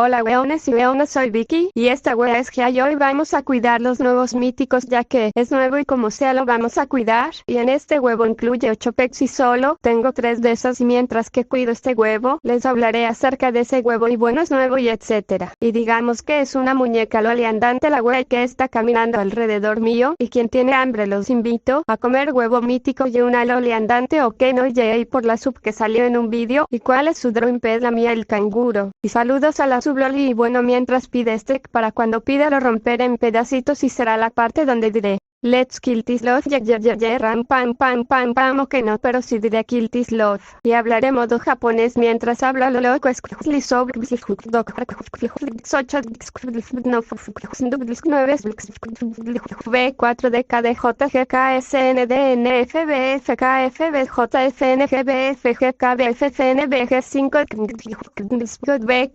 Hola weones y weonas, soy Vicky, y esta wea es que hoy vamos a cuidar los nuevos míticos ya que es nuevo y como sea lo vamos a cuidar, y en este huevo incluye 8 pets y solo tengo 3 de esas y mientras que cuido este huevo, les hablaré acerca de ese huevo y bueno es nuevo y etcétera. Y digamos que es una muñeca loli andante la wea que está caminando alrededor mío, y quien tiene hambre los invito a comer huevo mítico y una loli andante o que no y por la sub que salió en un vídeo, y cuál es su drawing ped la mía el canguro. Y saludos a la sub loli y bueno mientras pide este para cuando pida lo romperé en pedacitos y será la parte donde diré Let's kill this loth, ram pam pam pam pam o que no, pero sí diré kill this loth. Y hablaré modo japonés mientras hablo lo loco escli sobre B4 D K D J G K S N D N F B F K F B J F N G B F G K B F C N B G 5 B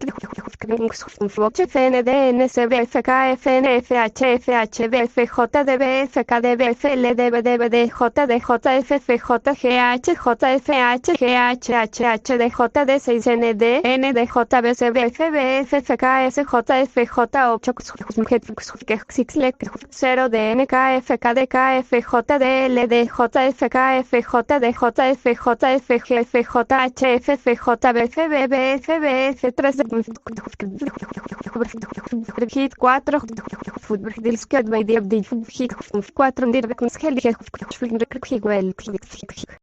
F N D N C B F K F N F H F H B F J D B F K D B F L D B D B D J D J F F J G H J F H G H H H D J D 6 N D N D J B C B F B F F K S J F J 8 0 D N K F K D K F J D L D J F K F J D J F J F G F J H F F J B F B B F B F 3 Hit 4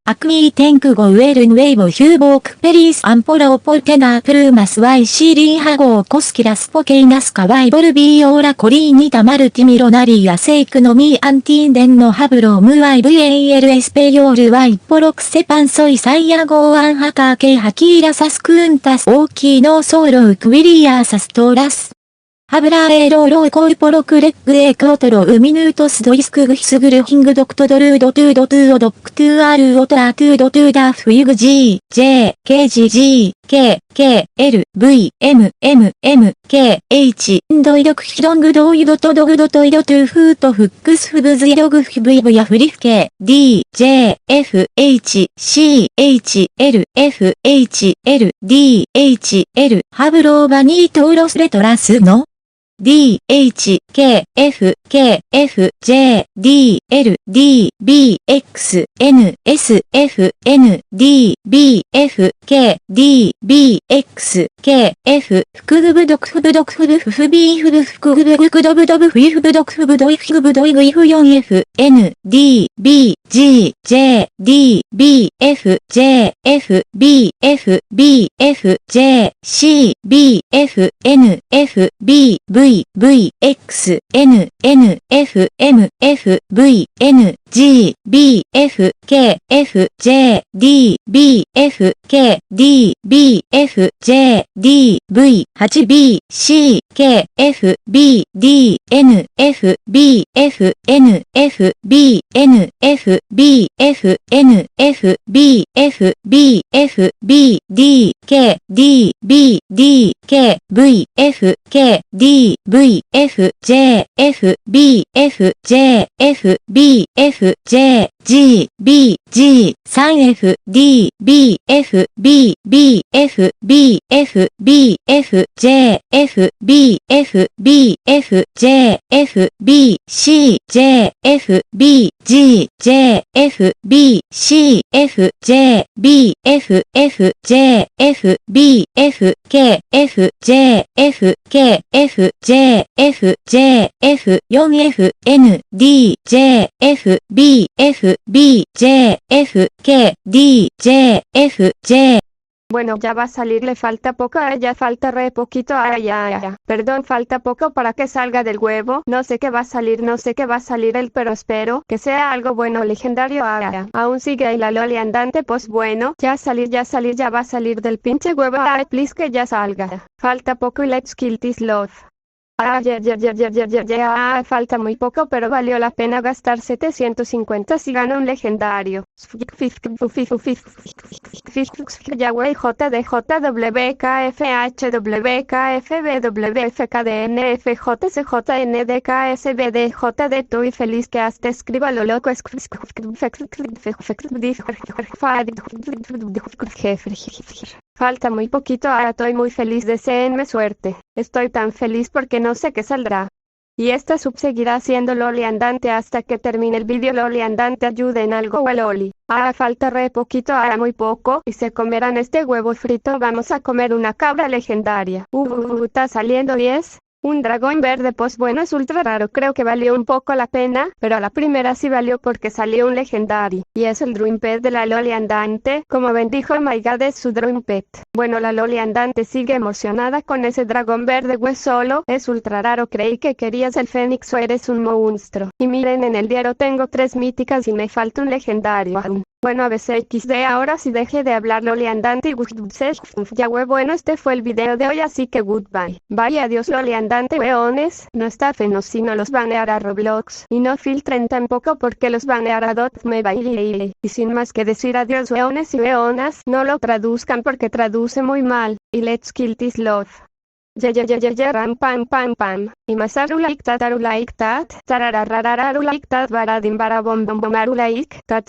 アクミーテンクゴウエルンウェイボヒューボークペリースアンポラオポルテナプルーマスワイシーリンハゴーコスキラスポケイナスカワイボルビーオーラコリーニタマルティミロナリーアセイクノミーアンティーデンのハブロームワイ VAL スペヨールワイポロクセパンソイサイヤゴーアンハカーケイハキーラサスクーンタスオーキーノーソーロウクウィリアーサストーラスハブラーエローローコルポロクレッグエクオトロウミヌートスドイスクグヒスグルヒングドクトドルードトゥードトゥーオドックトゥーアルオトラトゥードトゥーダフユグ G、J、K、G、G、K、K、L、V、M、M、M、K、H、ドイドクヒロングドイドトドグドトイドトゥーフートフックスフブズイドグフブイブヤフリフケ D、J、F、H、C、H、L、F、H、L、D、H、L、ハブローバニートウロスレトラスのD, H, K, F, K, F, J, D, L, D, B, X, N, S, F, N, D, B, F, K, D, B, X, K, F, フクグブドクフブドクフブフフビーフブフクグブグクドブドブフイフブドクフブドイフブドイグイフ 4F, N, D, B, G, J, D, B, F, J, F, B, F, B, F, J, C, B, F, N, F, B, V, V, X, N, N, F, M, F, V, N, G, B, F, K, F, J, D, B, F, K, D, B, F, J, D, V, 8B, C, K, F, B, D, N, F, B, F, N, F, B, N, F, B, F, N, F, B, F, B, F, B, D, K, D, B, D, K, V, F, K, D, V, F, J, F, B, F, J, F, B, F, J, G, B, G, 3F, D, B, F, B, B, F, B, F, B, F, J, F, B, F, B, F, J, F, B, C, J, F, B, G, J, F, B, C, F, J, B, F, F, J, F, B, F, K, F, J, F, K, F, J, F, J, F, 4F, N, D, J, F, B, F, B, J, F, K, D, J, F, J. Bueno, ya va a salir, le falta poco, ya falta re poquito, perdón, falta poco para que salga del huevo, no sé qué va a salir, no sé qué va a salir él, pero espero que sea algo bueno, legendario, aún sigue ahí la loli andante, pues bueno, ya va a salir del pinche huevo, please que ya salga, falta poco y let's kill this loth. Falta muy poco, pero valió la pena gastar 750 si gana un legendario. Yahweh JDJ WKFH WKFB WFKDNF JCJNDKSBD JD tú y feliz que hasta escriba lo loco Falta muy poquito, ahora estoy muy feliz, deseenme suerte. Estoy tan feliz porque no sé qué saldrá. Y esta sub seguirá siendo Loli andante hasta que termine el vídeo. Loli andante, ayude en algo a Loli. Ahora falta re poquito, ahora muy poco, y se comerán este huevo frito. Vamos a comer una cabra legendaria. Está saliendo 10. Un dragón verde, pues bueno, es ultra raro, creo que valió un poco la pena, pero a la primera sí valió porque salió un legendario, y es el Dream Pet de la Loli andante. Como ven, dijo, oh my god, es su Dream Pet. Bueno, la Loli andante sigue emocionada con ese dragón verde, güey, solo es ultra raro, creí que querías el Fénix o eres un monstruo. Y miren, en el diario tengo 3 míticas y me falta un legendario aún. Bueno, ABCXD, ahora sí deje de hablar Loli andante y ya güey, bueno, este fue el video de hoy, así que goodbye. Bye, adiós Loli andante, weones, no está feno si no los banear a Roblox, y no filtren tampoco porque los banear a me baile. Y sin más que decir, adiós weones y weonas, no lo traduzcan porque traduce muy mal, y let's kill this love. Ram pam pam pam. Y masaru like that, tarararu like that, baradim barabom bom bom aru like that.